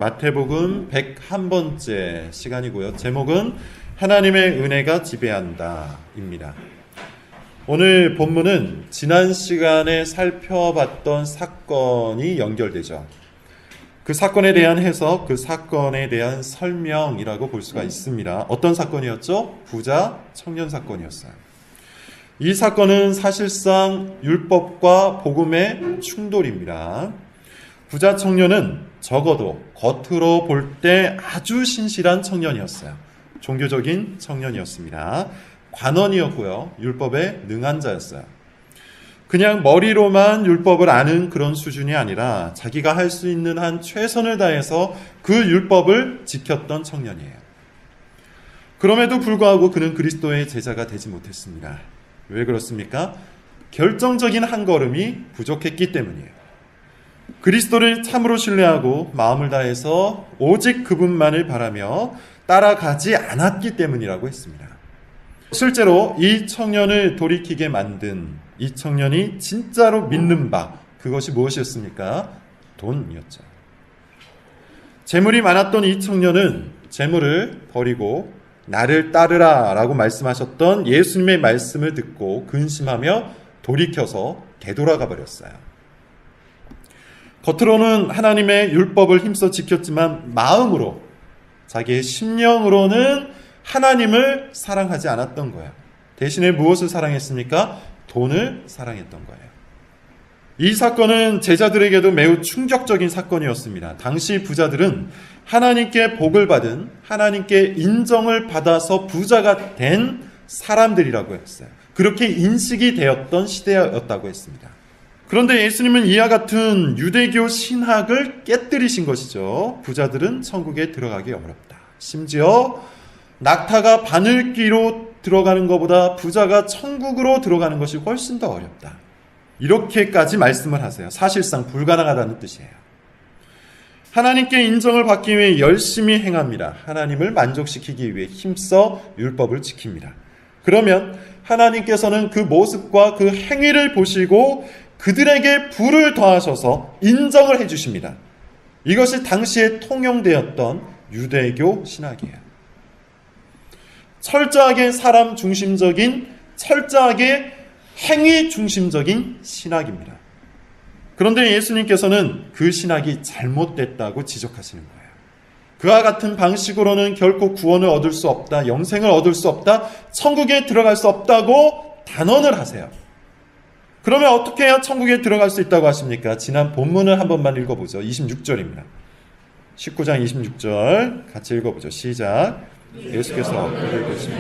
마태복음 101번째 시간이고요. 제목은 하나님의 은혜가 지배한다 입니다. 오늘 본문은 지난 시간에 살펴봤던 사건이 연결되죠. 그 사건에 대한 해석, 그 사건에 대한 설명이라고 볼 수가 있습니다. 어떤 사건이었죠? 부자 청년 사건이었어요. 이 사건은 사실상 율법과 복음의 충돌입니다. 부자 청년은 적어도 겉으로 볼 때 아주 신실한 청년이었어요. 종교적인 청년이었습니다. 관원이었고요. 율법에 능한 자였어요. 그냥 머리로만 율법을 아는 그런 수준이 아니라 자기가 할 수 있는 한 최선을 다해서 그 율법을 지켰던 청년이에요. 그럼에도 불구하고 그는 그리스도의 제자가 되지 못했습니다. 왜 그렇습니까? 결정적인 한 걸음이 부족했기 때문이에요. 그리스도를 참으로 신뢰하고 마음을 다해서 오직 그분만을 바라며 따라가지 않았기 때문이라고 했습니다. 실제로 이 청년을 돌이키게 만든 이 청년이 진짜로 믿는 바, 그것이 무엇이었습니까? 돈이었죠. 재물이 많았던 이 청년은 재물을 버리고 나를 따르라 라고 말씀하셨던 예수님의 말씀을 듣고 근심하며 돌이켜서 되돌아가 버렸어요. 겉으로는 하나님의 율법을 힘써 지켰지만 마음으로, 자기의 심령으로는 하나님을 사랑하지 않았던 거예요. 대신에 무엇을 사랑했습니까? 돈을 사랑했던 거예요. 이 사건은 제자들에게도 매우 충격적인 사건이었습니다. 당시 부자들은 하나님께 복을 받은, 하나님께 인정을 받아서 부자가 된 사람들이라고 했어요. 그렇게 인식이 되었던 시대였다고 했습니다. 그런데 예수님은 이와 같은 유대교 신학을 깨뜨리신 것이죠. 부자들은 천국에 들어가기 어렵다. 심지어 낙타가 바늘귀로 들어가는 것보다 부자가 천국으로 들어가는 것이 훨씬 더 어렵다. 이렇게까지 말씀을 하세요. 사실상 불가능하다는 뜻이에요. 하나님께 인정을 받기 위해 열심히 행합니다. 하나님을 만족시키기 위해 힘써 율법을 지킵니다. 그러면 하나님께서는 그 모습과 그 행위를 보시고 그들에게 부를 더하셔서 인정을 해주십니다. 이것이 당시에 통용되었던 유대교 신학이에요. 철저하게 사람 중심적인, 철저하게 행위 중심적인 신학입니다. 그런데 예수님께서는 그 신학이 잘못됐다고 지적하시는 거예요. 그와 같은 방식으로는 결코 구원을 얻을 수 없다, 영생을 얻을 수 없다, 천국에 들어갈 수 없다고 단언을 하세요. 그러면 어떻게 해야 천국에 들어갈 수 있다고 하십니까? 지난 본문을 한 번만 읽어보죠. 26절입니다. 19장 26절 같이 읽어보죠. 시작. 예수께서 그를 보시며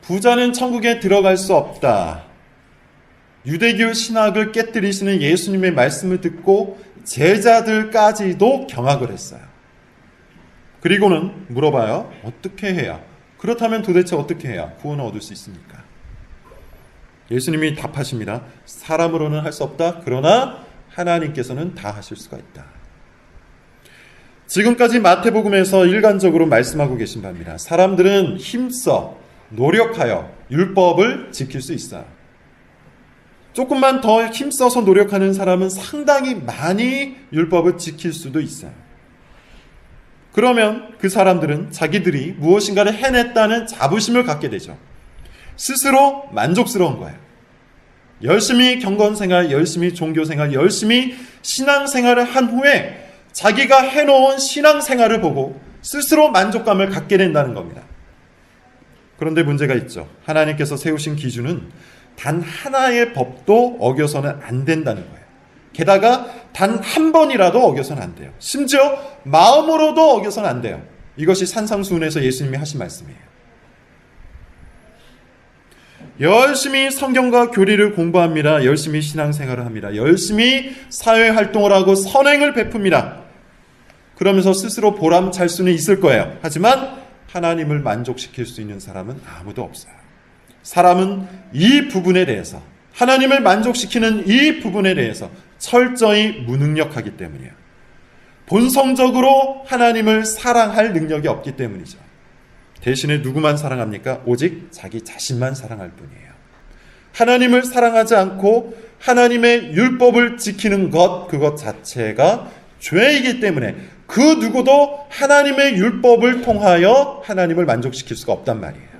부자는 천국에 들어갈 수 없다. 유대교 신학을 깨뜨리시는 예수님의 말씀을 듣고 제자들까지도 경악을 했어요. 그리고는 물어봐요. 어떻게 해야? 그렇다면 도대체 어떻게 해야 구원을 얻을 수 있습니까? 예수님이 답하십니다. 사람으로는 할 수 없다. 그러나 하나님께서는 다 하실 수가 있다. 지금까지 마태복음에서 일관적으로 말씀하고 계신 바입니다. 사람들은 힘써 노력하여 율법을 지킬 수 있어요. 조금만 더 힘써서 노력하는 사람은 상당히 많이 율법을 지킬 수도 있어요. 그러면 그 사람들은 자기들이 무엇인가를 해냈다는 자부심을 갖게 되죠. 스스로 만족스러운 거예요. 열심히 경건생활, 열심히 종교생활, 열심히 신앙생활을 한 후에 자기가 해놓은 신앙생활을 보고 스스로 만족감을 갖게 된다는 겁니다. 그런데 문제가 있죠. 하나님께서 세우신 기준은 단 하나의 법도 어겨서는 안 된다는 거예요. 게다가 단 한 번이라도 어겨서는 안 돼요. 심지어 마음으로도 어겨서는 안 돼요. 이것이 산상수훈에서 예수님이 하신 말씀이에요. 열심히 성경과 교리를 공부합니다. 열심히 신앙생활을 합니다. 열심히 사회활동을 하고 선행을 베풉니다. 그러면서 스스로 보람찰 수는 있을 거예요. 하지만 하나님을 만족시킬 수 있는 사람은 아무도 없어요. 사람은 이 부분에 대해서, 하나님을 만족시키는 이 부분에 대해서 철저히 무능력하기 때문이에요. 본성적으로 하나님을 사랑할 능력이 없기 때문이죠. 대신에 누구만 사랑합니까? 오직 자기 자신만 사랑할 뿐이에요. 하나님을 사랑하지 않고 하나님의 율법을 지키는 것, 그것 자체가 죄이기 때문에 그 누구도 하나님의 율법을 통하여 하나님을 만족시킬 수가 없단 말이에요.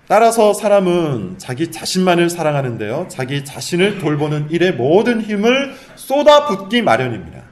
따라서 사람은 자기 자신만을 사랑하는데요, 자기 자신을 돌보는 일에 모든 힘을 쏟아붓기 마련입니다.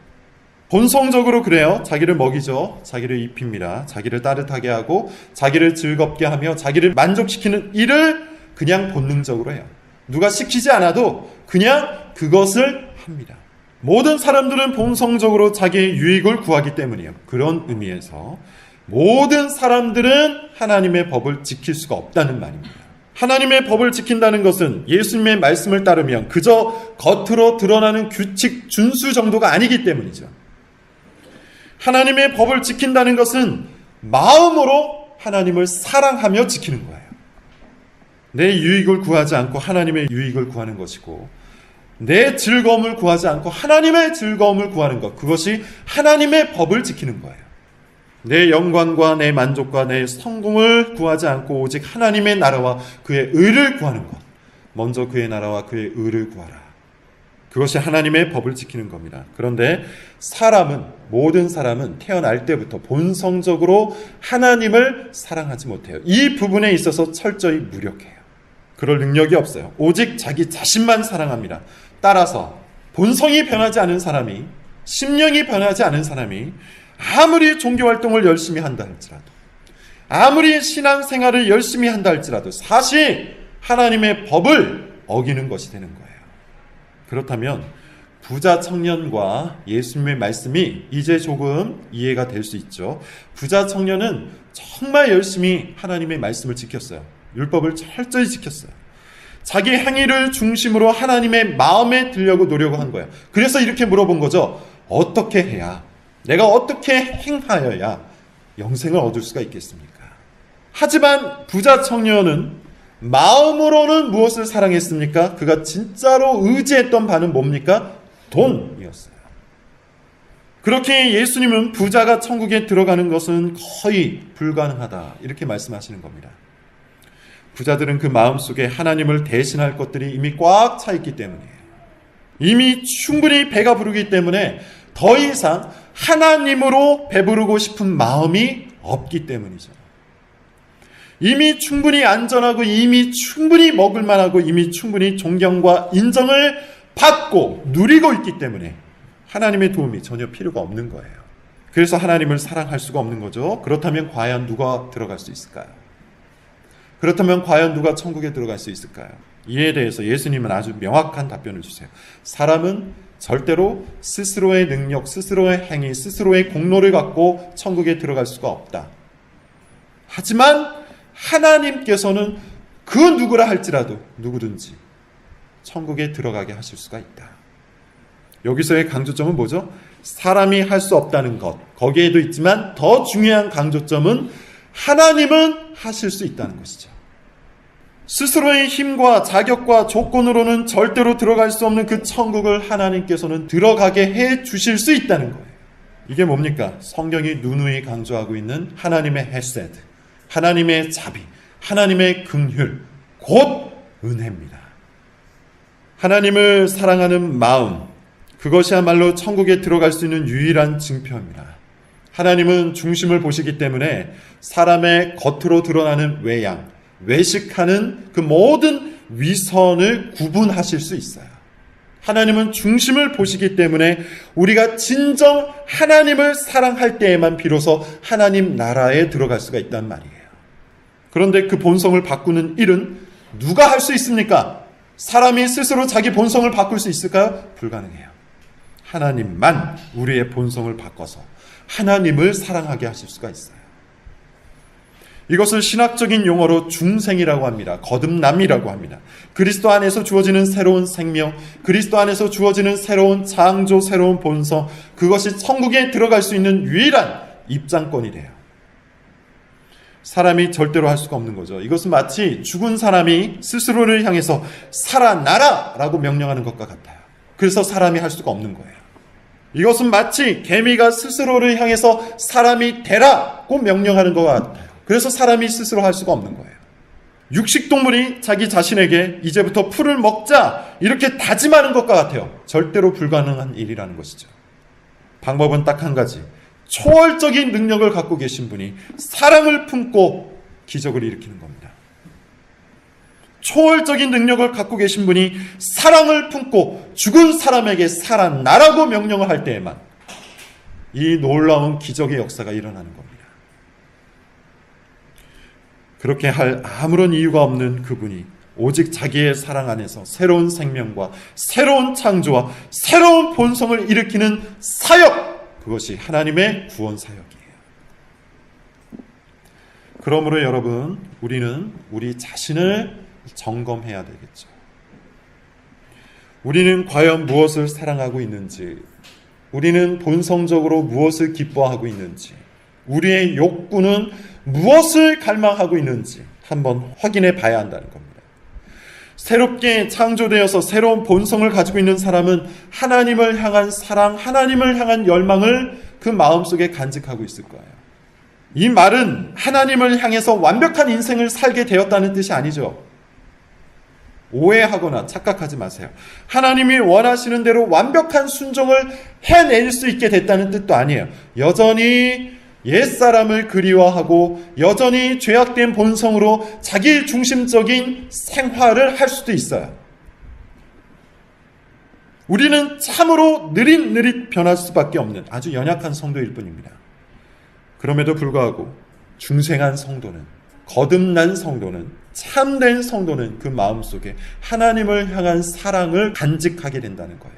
본성적으로 그래요. 자기를 먹이죠. 자기를 입힙니다. 자기를 따뜻하게 하고 자기를 즐겁게 하며 자기를 만족시키는 일을 그냥 본능적으로 해요. 누가 시키지 않아도 그냥 그것을 합니다. 모든 사람들은 본성적으로 자기의 유익을 구하기 때문이에요. 그런 의미에서 모든 사람들은 하나님의 법을 지킬 수가 없다는 말입니다. 하나님의 법을 지킨다는 것은 예수님의 말씀을 따르면 그저 겉으로 드러나는 규칙 준수 정도가 아니기 때문이죠. 하나님의 법을 지킨다는 것은 마음으로 하나님을 사랑하며 지키는 거예요. 내 유익을 구하지 않고 하나님의 유익을 구하는 것이고, 내 즐거움을 구하지 않고 하나님의 즐거움을 구하는 것, 그것이 하나님의 법을 지키는 거예요. 내 영광과 내 만족과 내 성공을 구하지 않고 오직 하나님의 나라와 그의 의를 구하는 것, 먼저 그의 나라와 그의 의를 구하라. 그것이 하나님의 법을 지키는 겁니다. 그런데 모든 사람은 태어날 때부터 본성적으로 하나님을 사랑하지 못해요. 이 부분에 있어서 철저히 무력해요. 그럴 능력이 없어요. 오직 자기 자신만 사랑합니다. 따라서 본성이 변하지 않은 사람이, 심령이 변하지 않은 사람이 아무리 종교활동을 열심히 한다 할지라도, 아무리 신앙생활을 열심히 한다 할지라도 사실 하나님의 법을 어기는 것이 되는 거예요. 그렇다면 부자 청년과 예수님의 말씀이 이제 조금 이해가 될 수 있죠. 부자 청년은 정말 열심히 하나님의 말씀을 지켰어요. 율법을 철저히 지켰어요. 자기 행위를 중심으로 하나님의 마음에 들려고 노력한 거예요. 그래서 이렇게 물어본 거죠. 어떻게 해야, 내가 어떻게 행하여야 영생을 얻을 수가 있겠습니까? 하지만 부자 청년은 마음으로는 무엇을 사랑했습니까? 그가 진짜로 의지했던 바는 뭡니까? 돈이었어요. 그렇게 예수님은 부자가 천국에 들어가는 것은 거의 불가능하다, 이렇게 말씀하시는 겁니다. 부자들은 그 마음속에 하나님을 대신할 것들이 이미 꽉 차 있기 때문이에요. 이미 충분히 배가 부르기 때문에 더 이상 하나님으로 배부르고 싶은 마음이 없기 때문이죠. 이미 충분히 안전하고 이미 충분히 먹을 만하고 이미 충분히 존경과 인정을 받고 누리고 있기 때문에 하나님의 도움이 전혀 필요가 없는 거예요. 그래서 하나님을 사랑할 수가 없는 거죠. 그렇다면 과연 누가 들어갈 수 있을까요? 그렇다면 과연 누가 천국에 들어갈 수 있을까요? 이에 대해서 예수님은 아주 명확한 답변을 주세요. 사람은 절대로 스스로의 능력, 스스로의 행위, 스스로의 공로를 갖고 천국에 들어갈 수가 없다. 하지만 하나님께서는 그 누구라 할지라도 누구든지 천국에 들어가게 하실 수가 있다. 여기서의 강조점은 뭐죠? 사람이 할 수 없다는 것, 거기에도 있지만 더 중요한 강조점은 하나님은 하실 수 있다는 것이죠. 스스로의 힘과 자격과 조건으로는 절대로 들어갈 수 없는 그 천국을 하나님께서는 들어가게 해 주실 수 있다는 거예요. 이게 뭡니까? 성경이 누누이 강조하고 있는 하나님의 헤세드, 하나님의 자비, 하나님의 긍휼, 곧 은혜입니다. 하나님을 사랑하는 마음, 그것이야말로 천국에 들어갈 수 있는 유일한 징표입니다. 하나님은 중심을 보시기 때문에 사람의 겉으로 드러나는 외양, 외식하는 그 모든 위선을 구분하실 수 있어요. 하나님은 중심을 보시기 때문에 우리가 진정 하나님을 사랑할 때에만 비로소 하나님 나라에 들어갈 수가 있단 말이에요. 그런데 그 본성을 바꾸는 일은 누가 할 수 있습니까? 사람이 스스로 자기 본성을 바꿀 수 있을까요? 불가능해요. 하나님만 우리의 본성을 바꿔서 하나님을 사랑하게 하실 수가 있어요. 이것을 신학적인 용어로 중생이라고 합니다. 거듭남이라고 합니다. 그리스도 안에서 주어지는 새로운 생명, 그리스도 안에서 주어지는 새로운 창조, 새로운 본성, 그것이 천국에 들어갈 수 있는 유일한 입장권이래요. 사람이 절대로 할 수가 없는 거죠. 이것은 마치 죽은 사람이 스스로를 향해서 살아나라! 라고 명령하는 것과 같아요. 그래서 사람이 할 수가 없는 거예요. 이것은 마치 개미가 스스로를 향해서 사람이 되라고 명령하는 것 같아요. 그래서 사람이 스스로 할 수가 없는 거예요. 육식동물이 자기 자신에게 이제부터 풀을 먹자 이렇게 다짐하는 것과 같아요. 절대로 불가능한 일이라는 것이죠. 방법은 딱 한 가지. 초월적인 능력을 갖고 계신 분이 사랑을 품고 기적을 일으키는 겁니다. 초월적인 능력을 갖고 계신 분이 사랑을 품고 죽은 사람에게 살아나라고 명령을 할 때에만 이 놀라운 기적의 역사가 일어나는 겁니다. 그렇게 할 아무런 이유가 없는 그분이 오직 자기의 사랑 안에서 새로운 생명과 새로운 창조와 새로운 본성을 일으키는 사역, 그것이 하나님의 구원 사역이에요. 그러므로 여러분, 우리는 우리 자신을 점검해야 되겠죠. 우리는 과연 무엇을 사랑하고 있는지, 우리는 본성적으로 무엇을 기뻐하고 있는지, 우리의 욕구는 무엇을 갈망하고 있는지 한번 확인해 봐야 한다는 겁니다. 새롭게 창조되어서 새로운 본성을 가지고 있는 사람은 하나님을 향한 사랑, 하나님을 향한 열망을 그 마음속에 간직하고 있을 거예요. 이 말은 하나님을 향해서 완벽한 인생을 살게 되었다는 뜻이 아니죠. 오해하거나 착각하지 마세요. 하나님이 원하시는 대로 완벽한 순종을 해낼 수 있게 됐다는 뜻도 아니에요. 여전히 옛사람을 그리워하고 여전히 죄악된 본성으로 자기 중심적인 생활을 할 수도 있어요. 우리는 참으로 느릿느릿 변할 수밖에 없는 아주 연약한 성도일 뿐입니다. 그럼에도 불구하고 중생한 성도는, 거듭난 성도는, 참된 성도는 그 마음속에 하나님을 향한 사랑을 간직하게 된다는 거예요.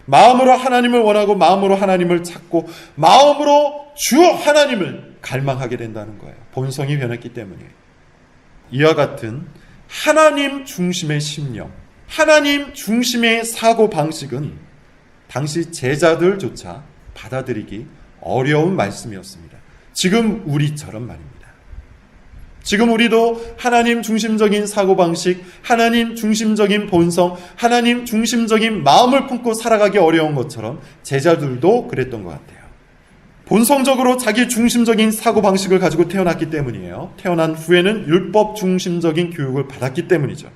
마음으로 하나님을 원하고 마음으로 하나님을 찾고 마음으로 주 하나님을 갈망하게 된다는 거예요. 본성이 변했기 때문에. 이와 같은 하나님 중심의 심령, 하나님 중심의 사고방식은 당시 제자들조차 받아들이기 어려운 말씀이었습니다. 지금 우리처럼 말입니다. 지금 우리도 하나님 중심적인 사고방식, 하나님 중심적인 본성, 하나님 중심적인 마음을 품고 살아가기 어려운 것처럼 제자들도 그랬던 것 같아요. 본성적으로 자기 중심적인 사고방식을 가지고 태어났기 때문이에요. 태어난 후에는 율법 중심적인 교육을 받았기 때문이죠.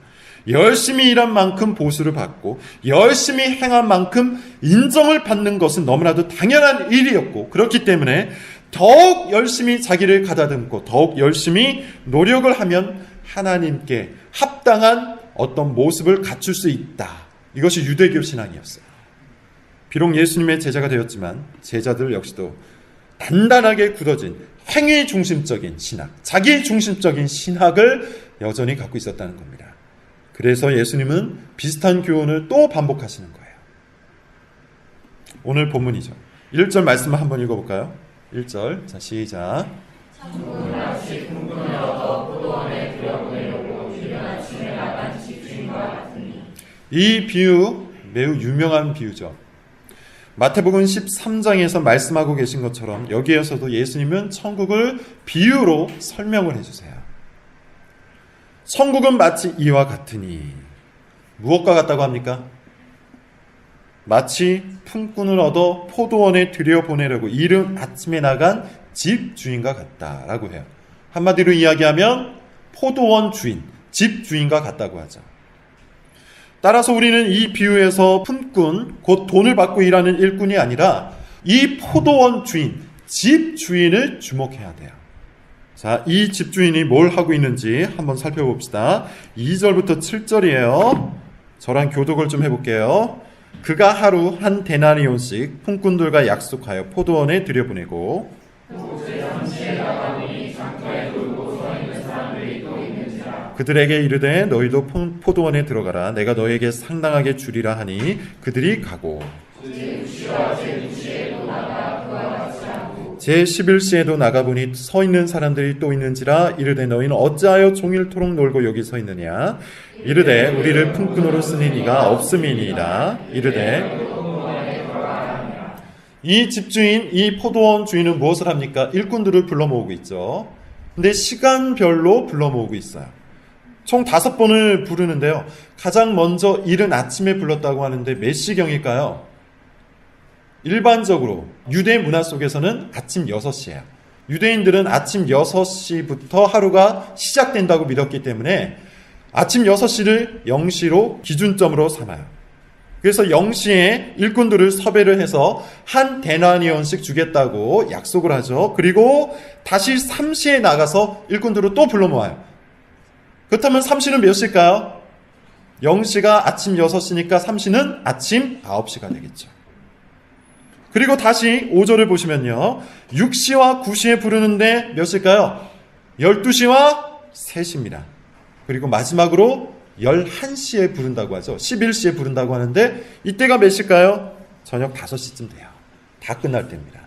열심히 일한 만큼 보수를 받고 열심히 행한 만큼 인정을 받는 것은 너무나도 당연한 일이었고, 그렇기 때문에 더욱 열심히 자기를 가다듬고 더욱 열심히 노력을 하면 하나님께 합당한 어떤 모습을 갖출 수 있다. 이것이 유대교 신앙이었어요. 비록 예수님의 제자가 되었지만 제자들 역시도 단단하게 굳어진 행위 중심적인 신학, 자기 중심적인 신학을 여전히 갖고 있었다는 겁니다. 그래서 예수님은 비슷한 교훈을 또 반복하시는 거예요. 오늘 본문이죠. 1절 말씀을 한번 읽어볼까요? 1절, 자 시작. 마치 분분을 얻어 포도원에 들여보내려고 이른 아침에 나간 집주인과 같으니. 이 비유 매우 유명한 비유죠. 마태복음 13장에서 말씀하고 계신 것처럼 여기에서도 예수님은 천국을 비유로 설명을 해주세요. 천국은 마치 이와 같으니, 무엇과 같다고 합니까? 마치 품꾼을 얻어 포도원에 들여보내려고 이른 아침에 나간 집주인과 같다라고 해요. 한마디로 이야기하면 포도원 주인, 집주인과 같다고 하죠. 따라서 우리는 이 비유에서 품꾼, 곧 돈을 받고 일하는 일꾼이 아니라 이 포도원 주인, 집주인을 주목해야 돼요. 자, 이 집주인이 뭘 하고 있는지 한번 살펴봅시다. 2절부터 7절이에요. 저랑 교독을 좀 해볼게요. 그가 하루 한 데나리온씩 품꾼들과 약속하여 포도원에 들여보내고 그들에게 이르되 너희도 포도원에 들어가라. 내가 너희에게 상당하게 주리라 하니 그들이 가고 제11시에도 나가보니 서 있는 사람들이 또 있는지라 이르되 너희는 어찌하여 종일토록 놀고 여기 서 있느냐. 이르되 우리를 품꾼으로 쓰니 이가 없음이니이다. 이르되 이 집주인, 이 포도원 주인은 무엇을 합니까? 일꾼들을 불러 모으고 있죠. 근데 시간별로 불러 모으고 있어요. 총 5번을 부르는데요. 가장 먼저 이른 아침에 불렀다고 하는데 몇 시경일까요? 일반적으로 유대 문화 속에서는 아침 6시예요. 유대인들은 아침 6시부터 하루가 시작된다고 믿었기 때문에 아침 6시를 0시로 기준점으로 삼아요. 그래서 0시에 일꾼들을 섭외를 해서 한 데나리온씩 주겠다고 약속을 하죠. 그리고 다시 3시에 나가서 일꾼들을 또 불러 모아요. 그렇다면 3시는 몇 시일까요? 0시가 아침 6시니까 3시는 아침 9시가 되겠죠. 그리고 다시 5절을 보시면요. 6시와 9시에 부르는데 몇 시일까요? 12시와 3시입니다. 그리고 마지막으로 11시에 부른다고 하죠. 11시에 부른다고 하는데 이때가 몇 시일까요? 저녁 5시쯤 돼요. 다 끝날 때입니다.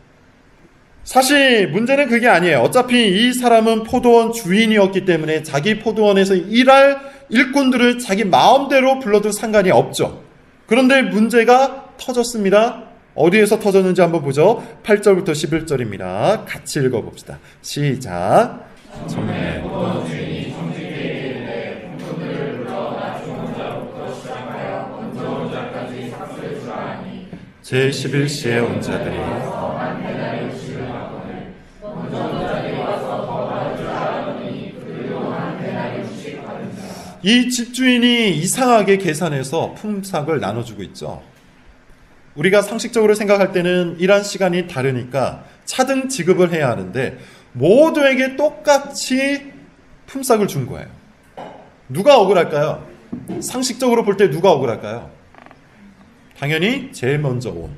사실 문제는 그게 아니에요. 어차피 이 사람은 포도원 주인이었기 때문에 자기 포도원에서 일할 일꾼들을 자기 마음대로 불러도 상관이 없죠. 그런데 문제가 터졌습니다. 어디에서 터졌는지 한번 보죠. 8절부터 11절입니다. 같이 읽어봅시다. 시작. 정말 포도원 주인이 정직에게 이르되 품꾼들을 불러 낮은 혼자부터 시작하여 먼저 혼자까지 삭슬 주라 하니 제11시에 온 자들이 한 데나리온씩을 받거늘 먼저 온 자들이 와서 더 받을 줄 알았더니 그들도 한 데나리온씩 받은 자. 이 집주인이 이상하게 계산해서 품삯을 나눠주고 있죠. 우리가 상식적으로 생각할 때는 일한 시간이 다르니까 차등 지급을 해야 하는데 모두에게 똑같이 품삯을 준 거예요. 누가 억울할까요? 상식적으로 볼 때 누가 억울할까요? 당연히 제일 먼저 온,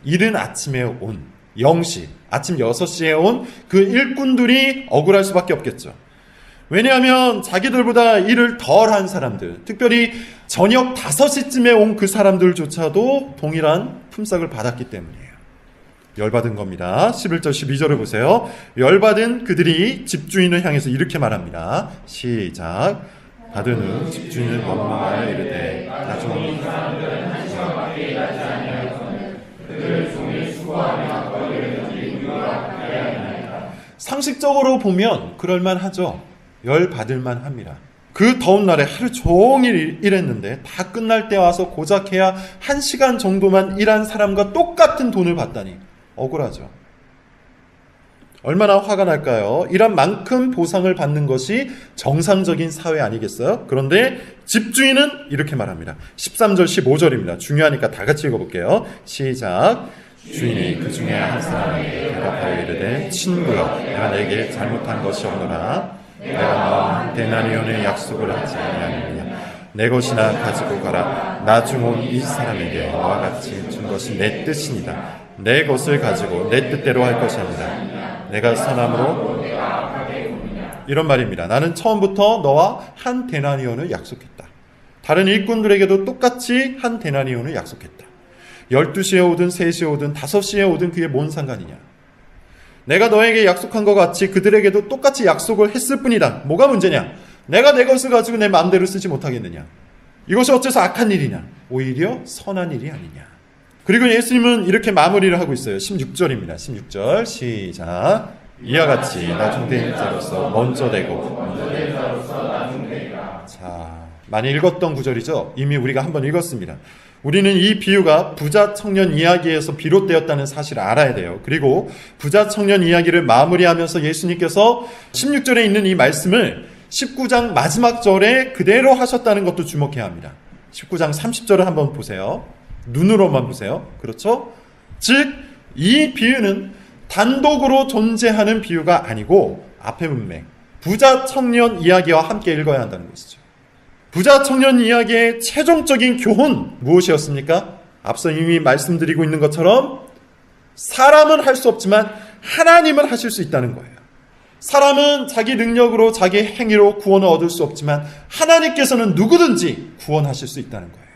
이른 아침에 온, 0시, 아침 6시에 온 그 일꾼들이 억울할 수밖에 없겠죠. 왜냐하면 자기들보다 일을 덜 한 사람들, 특별히 저녁 5시쯤에 온 그 사람들조차도 동일한 품삯을 받았기 때문이에요. 열받은 겁니다. 11절 12절을 보세요. 열받은 그들이 집주인을 향해서 이렇게 말합니다. 시작. 받은 후 집주인을 원망하여 이르되 나중에 이 사람들은 한 시간밖에 일하지 아니하였거늘 그들 종일 수고하며 거리를 던지고 하게 하리나이다. 상식적으로 보면 그럴만하죠. 열받을만 합니다. 그 더운 날에 하루 종일 일했는데 다 끝날 때 와서 고작해야 1시간 정도만 일한 사람과 똑같은 돈을 받다니 억울하죠. 얼마나 화가 날까요? 일한 만큼 보상을 받는 것이 정상적인 사회 아니겠어요? 그런데 집주인은 이렇게 말합니다. 13절 15절입니다. 중요하니까 다 같이 읽어볼게요. 시작. 주인이 그 중에 한 사람에게 대답하여 이르되 친구여 내가 내게 잘못한 것이 없노라. 내가 너와 한 데나리온의 약속을 하지 아니하느냐. 내 것이나 가지고 가라. 나중 온 이 사람에게 너와 같이 준 것이 내 뜻이니라. 내 것을 가지고 내 뜻대로 할 것이 아니라 내가 선함으로 이런 말입니다. 나는 처음부터 너와 한 데나리온을 약속했다. 다른 일꾼들에게도 똑같이 한 데나리온을 약속했다. 12시에 오든 3시에 오든 5시에 오든 그게 뭔 상관이냐. 내가 너에게 약속한 것 같이 그들에게도 똑같이 약속을 했을 뿐이다. 뭐가 문제냐? 내가 내 것을 가지고 내 마음대로 쓰지 못하겠느냐? 이것이 어째서 악한 일이냐? 오히려 선한 일이 아니냐? 그리고 예수님은 이렇게 마무리를 하고 있어요. 16절입니다. 16절 시작. 이와 같이 나중된 자로서 먼저 되고 자, 많이 읽었던 구절이죠. 이미 우리가 한번 읽었습니다. 우리는 이 비유가 부자 청년 이야기에서 비롯되었다는 사실을 알아야 돼요. 그리고 부자 청년 이야기를 마무리하면서 예수님께서 16절에 있는 이 말씀을 19장 마지막 절에 그대로 하셨다는 것도 주목해야 합니다. 19장 30절을 한번 보세요. 눈으로만 보세요. 그렇죠? 즉, 이 비유는 단독으로 존재하는 비유가 아니고 앞에 문맥, 부자 청년 이야기와 함께 읽어야 한다는 것이죠. 부자 청년 이야기의 최종적인 교훈 무엇이었습니까? 앞서 이미 말씀드리고 있는 것처럼 사람은 할 수 없지만 하나님은 하실 수 있다는 거예요. 사람은 자기 능력으로 자기 행위로 구원을 얻을 수 없지만 하나님께서는 누구든지 구원하실 수 있다는 거예요.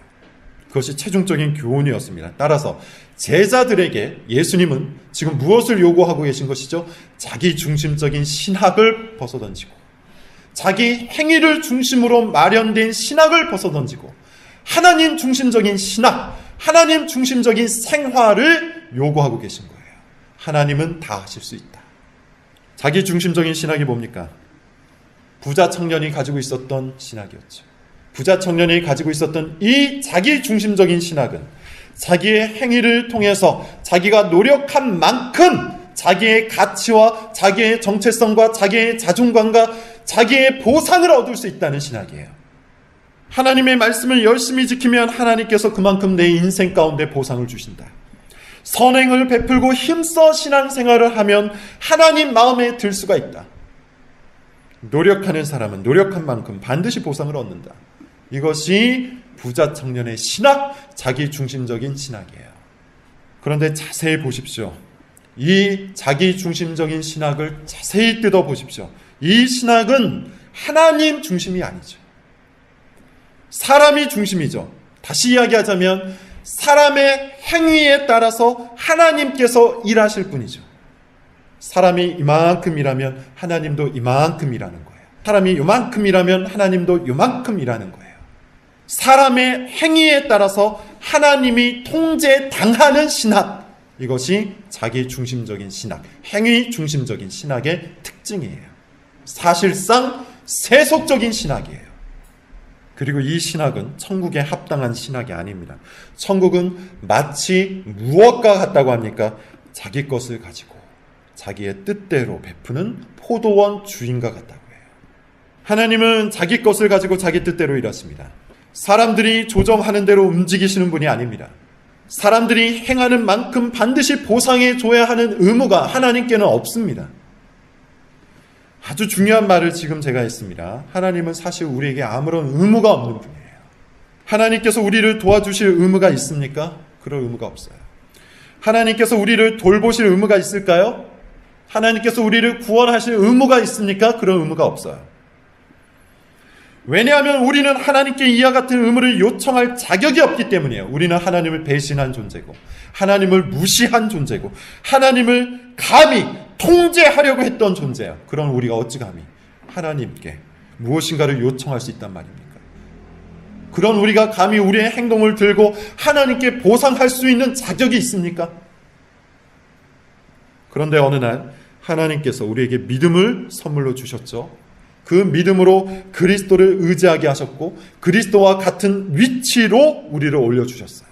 그것이 최종적인 교훈이었습니다. 따라서 제자들에게 예수님은 지금 무엇을 요구하고 계신 것이죠? 자기 중심적인 신학을 벗어던지고 자기 행위를 중심으로 마련된 신학을 벗어던지고 하나님 중심적인 신학, 하나님 중심적인 생활을 요구하고 계신 거예요. 하나님은 다 하실 수 있다. 자기 중심적인 신학이 뭡니까? 부자 청년이 가지고 있었던 신학이었죠. 부자 청년이 가지고 있었던 이 자기 중심적인 신학은 자기의 행위를 통해서 자기가 노력한 만큼 자기의 가치와 자기의 정체성과 자기의 자존감과 자기의 보상을 얻을 수 있다는 신학이에요. 하나님의 말씀을 열심히 지키면 하나님께서 그만큼 내 인생 가운데 보상을 주신다. 선행을 베풀고 힘써 신앙생활을 하면 하나님 마음에 들 수가 있다. 노력하는 사람은 노력한 만큼 반드시 보상을 얻는다. 이것이 부자 청년의 신학, 자기 중심적인 신학이에요. 그런데 자세히 보십시오. 이 자기 중심적인 신학을 자세히 뜯어보십시오. 이 신학은 하나님 중심이 아니죠. 사람이 중심이죠. 다시 이야기하자면 사람의 행위에 따라서 하나님께서 일하실 뿐이죠. 사람이 이만큼 일하면 하나님도 이만큼 일하는 거예요. 사람이 요만큼 일하면 하나님도 요만큼 일하는 거예요. 사람의 행위에 따라서 하나님이 통제당하는 신학, 이것이 자기 중심적인 신학, 행위 중심적인 신학의 특징이에요. 사실상 세속적인 신학이에요. 그리고 이 신학은 천국에 합당한 신학이 아닙니다. 천국은 마치 무엇과 같다고 합니까? 자기 것을 가지고 자기의 뜻대로 베푸는 포도원 주인과 같다고 해요. 하나님은 자기 것을 가지고 자기 뜻대로 일하십니다. 사람들이 조정하는 대로 움직이시는 분이 아닙니다. 사람들이 행하는 만큼 반드시 보상해 줘야 하는 의무가 하나님께는 없습니다. 아주 중요한 말을 지금 제가 했습니다. 하나님은 사실 우리에게 아무런 의무가 없는 분이에요. 하나님께서 우리를 도와주실 의무가 있습니까? 그럴 의무가 없어요. 하나님께서 우리를 돌보실 의무가 있을까요? 하나님께서 우리를 구원하실 의무가 있습니까? 그런 의무가 없어요. 왜냐하면 우리는 하나님께 이와 같은 의무를 요청할 자격이 없기 때문이에요. 우리는 하나님을 배신한 존재고, 하나님을 무시한 존재고, 하나님을 감히 통제하려고 했던 존재예요. 그럼 우리가 어찌 감히 하나님께 무엇인가를 요청할 수 있단 말입니까? 그런 우리가 감히 우리의 행동을 들고 하나님께 보상할 수 있는 자격이 있습니까? 그런데 어느 날 하나님께서 우리에게 믿음을 선물로 주셨죠. 그 믿음으로 그리스도를 의지하게 하셨고 그리스도와 같은 위치로 우리를 올려주셨어요.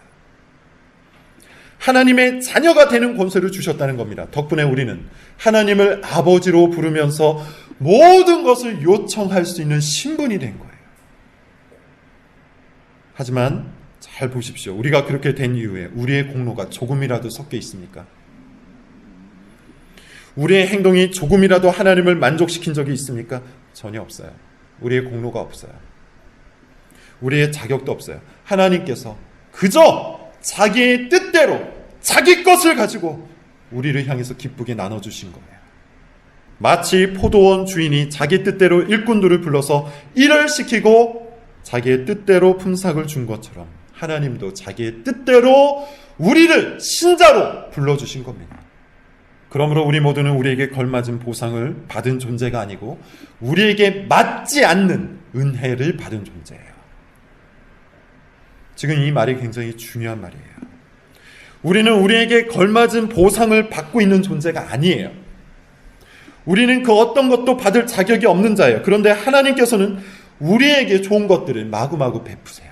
하나님의 자녀가 되는 권세를 주셨다는 겁니다. 덕분에 우리는 하나님을 아버지로 부르면서 모든 것을 요청할 수 있는 신분이 된 거예요. 하지만 잘 보십시오. 우리가 그렇게 된 이후에 우리의 공로가 조금이라도 섞여 있습니까? 우리의 행동이 조금이라도 하나님을 만족시킨 적이 있습니까? 전혀 없어요. 우리의 공로가 없어요. 우리의 자격도 없어요. 하나님께서 그저 자기의 뜻대로 자기 것을 가지고 우리를 향해서 기쁘게 나눠주신 거예요. 마치 포도원 주인이 자기 뜻대로 일꾼들을 불러서 일을 시키고 자기의 뜻대로 품삯을 준 것처럼 하나님도 자기의 뜻대로 우리를 신자로 불러주신 겁니다. 그러므로 우리 모두는 우리에게 걸맞은 보상을 받은 존재가 아니고 우리에게 맞지 않는 은혜를 받은 존재예요. 지금 이 말이 굉장히 중요한 말이에요. 우리는 우리에게 걸맞은 보상을 받고 있는 존재가 아니에요. 우리는 그 어떤 것도 받을 자격이 없는 자예요. 그런데 하나님께서는 우리에게 좋은 것들을 마구마구 베푸세요.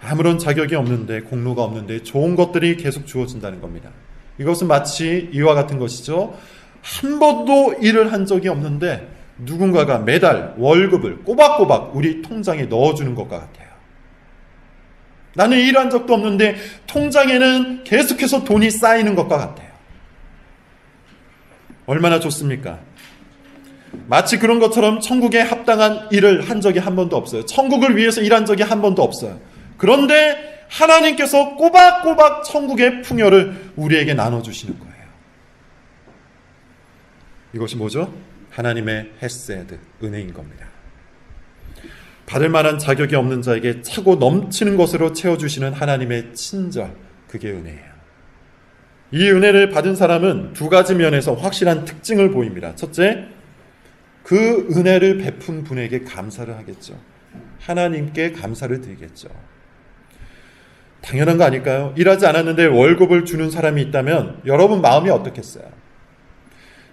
아무런 자격이 없는데, 공로가 없는데 좋은 것들이 계속 주어진다는 겁니다. 이것은 마치 이와 같은 것이죠. 한 번도 일을 한 적이 없는데 누군가가 매달 월급을 꼬박꼬박 우리 통장에 넣어주는 것과 같아요. 나는 일한 적도 없는데 통장에는 계속해서 돈이 쌓이는 것과 같아요. 얼마나 좋습니까? 마치 그런 것처럼 천국에 합당한 일을 한 적이 한 번도 없어요. 천국을 위해서 일한 적이 한 번도 없어요. 그런데 하나님께서 꼬박꼬박 천국의 풍요를 우리에게 나눠주시는 거예요. 이것이 뭐죠? 하나님의 헤세드, 은혜인 겁니다. 받을 만한 자격이 없는 자에게 차고 넘치는 것으로 채워주시는 하나님의 친절, 그게 은혜예요. 이 은혜를 받은 사람은 두 가지 면에서 확실한 특징을 보입니다. 첫째, 그 은혜를 베푼 분에게 감사를 하겠죠. 하나님께 감사를 드리겠죠. 당연한 거 아닐까요? 일하지 않았는데 월급을 주는 사람이 있다면 여러분 마음이 어떻겠어요?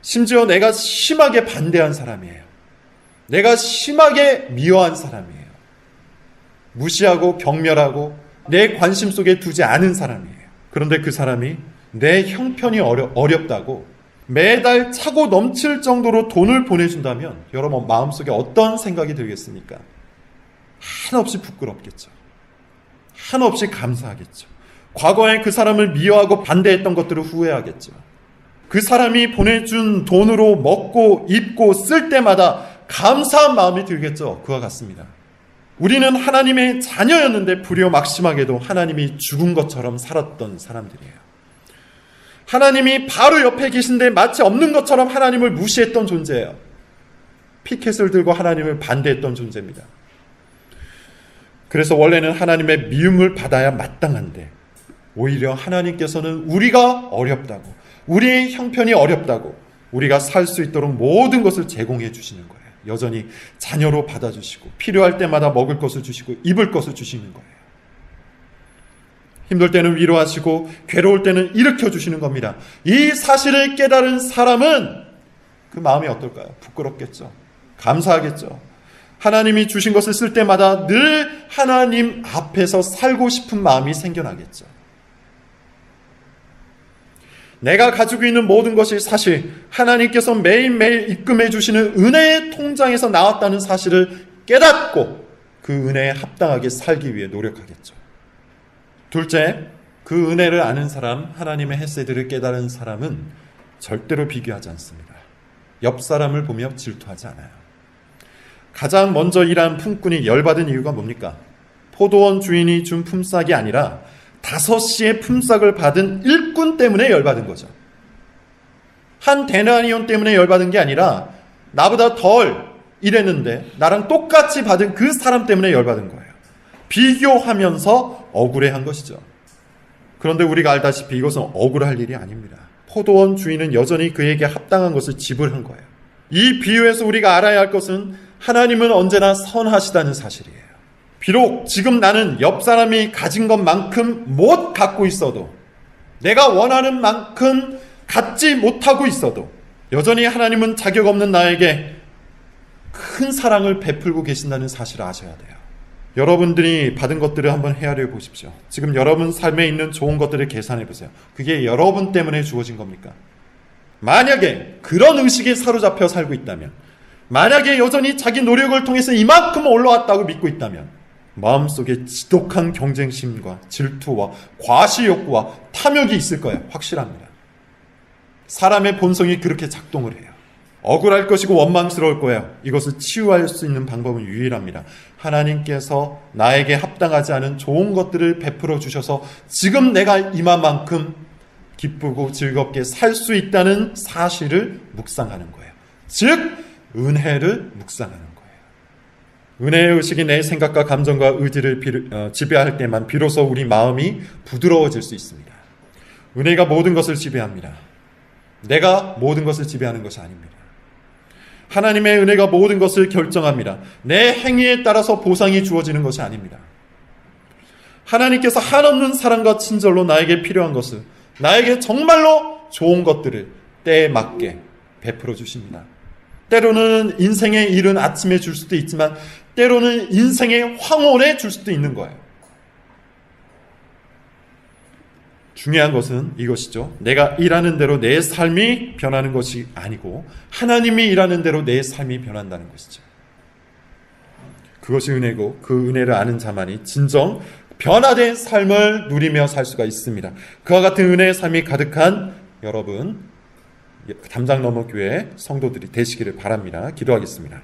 심지어 내가 심하게 반대한 사람이에요. 내가 심하게 미워한 사람이에요. 무시하고 경멸하고 내 관심 속에 두지 않은 사람이에요. 그런데 그 사람이 내 형편이 어렵다고 매달 차고 넘칠 정도로 돈을 보내준다면 여러분 마음속에 어떤 생각이 들겠습니까? 한없이 부끄럽겠죠. 한없이 감사하겠죠. 과거에 그 사람을 미워하고 반대했던 것들을 후회하겠죠. 그 사람이 보내준 돈으로 먹고 입고 쓸 때마다 감사한 마음이 들겠죠. 그와 같습니다. 우리는 하나님의 자녀였는데 불효막심하게도 하나님이 죽은 것처럼 살았던 사람들이에요. 하나님이 바로 옆에 계신데 마치 없는 것처럼 하나님을 무시했던 존재예요. 피켓을 들고 하나님을 반대했던 존재입니다. 그래서 원래는 하나님의 미움을 받아야 마땅한데 오히려 하나님께서는 우리가 어렵다고, 우리의 형편이 어렵다고 우리가 살 수 있도록 모든 것을 제공해 주시는 거예요. 여전히 자녀로 받아주시고 필요할 때마다 먹을 것을 주시고 입을 것을 주시는 거예요. 힘들 때는 위로하시고 괴로울 때는 일으켜주시는 겁니다. 이 사실을 깨달은 사람은 그 마음이 어떨까요? 부끄럽겠죠. 감사하겠죠. 하나님이 주신 것을 쓸 때마다 늘 하나님 앞에서 살고 싶은 마음이 생겨나겠죠. 내가 가지고 있는 모든 것이 사실 하나님께서 매일매일 입금해 주시는 은혜의 통장에서 나왔다는 사실을 깨닫고 그 은혜에 합당하게 살기 위해 노력하겠죠. 둘째, 그 은혜를 아는 사람, 하나님의 헤세드를 깨달은 사람은 절대로 비교하지 않습니다. 옆 사람을 보며 질투하지 않아요. 가장 먼저 일한 품꾼이 열받은 이유가 뭡니까? 포도원 주인이 준 품삯이 아니라 5시의 품삯을 받은 일꾼 때문에 열받은 거죠. 한 데나리온 때문에 열받은 게 아니라 나보다 덜 일했는데 나랑 똑같이 받은 그 사람 때문에 열받은 거예요. 비교하면서 억울해한 것이죠. 그런데 우리가 알다시피 이것은 억울할 일이 아닙니다. 포도원 주인은 여전히 그에게 합당한 것을 지불한 거예요. 이 비유에서 우리가 알아야 할 것은 하나님은 언제나 선하시다는 사실이에요. 비록 지금 나는 옆 사람이 가진 것만큼 못 갖고 있어도, 내가 원하는 만큼 갖지 못하고 있어도 여전히 하나님은 자격 없는 나에게 큰 사랑을 베풀고 계신다는 사실을 아셔야 돼요. 여러분들이 받은 것들을 한번 헤아려 보십시오. 지금 여러분 삶에 있는 좋은 것들을 계산해 보세요. 그게 여러분 때문에 주어진 겁니까? 만약에 그런 의식에 사로잡혀 살고 있다면, 만약에 여전히 자기 노력을 통해서 이만큼 올라왔다고 믿고 있다면 마음속에 지독한 경쟁심과 질투와 과시욕구와 탐욕이 있을 거예요. 확실합니다. 사람의 본성이 그렇게 작동을 해요. 억울할 것이고 원망스러울 거예요. 이것을 치유할 수 있는 방법은 유일합니다. 하나님께서 나에게 합당하지 않은 좋은 것들을 베풀어 주셔서 지금 내가 이만큼 기쁘고 즐겁게 살 수 있다는 사실을 묵상하는 거예요. 즉 은혜를 묵상하는 거예요. 은혜의 의식이 내 생각과 감정과 의지를 지배할 때만 비로소 우리 마음이 부드러워질 수 있습니다. 은혜가 모든 것을 지배합니다. 내가 모든 것을 지배하는 것이 아닙니다. 하나님의 은혜가 모든 것을 결정합니다. 내 행위에 따라서 보상이 주어지는 것이 아닙니다. 하나님께서 한없는 사랑과 친절로 나에게 필요한 것을, 나에게 정말로 좋은 것들을 때에 맞게 베풀어 주십니다. 때로는 인생의 일은 아침에 줄 수도 있지만 때로는 인생의 황혼에 줄 수도 있는 거예요. 중요한 것은 이것이죠. 내가 일하는 대로 내 삶이 변하는 것이 아니고 하나님이 일하는 대로 내 삶이 변한다는 것이죠. 그것이 은혜고 그 은혜를 아는 자만이 진정 변화된 삶을 누리며 살 수가 있습니다. 그와 같은 은혜의 삶이 가득한 여러분, 담장너머교회 성도들이 되시기를 바랍니다. 기도하겠습니다.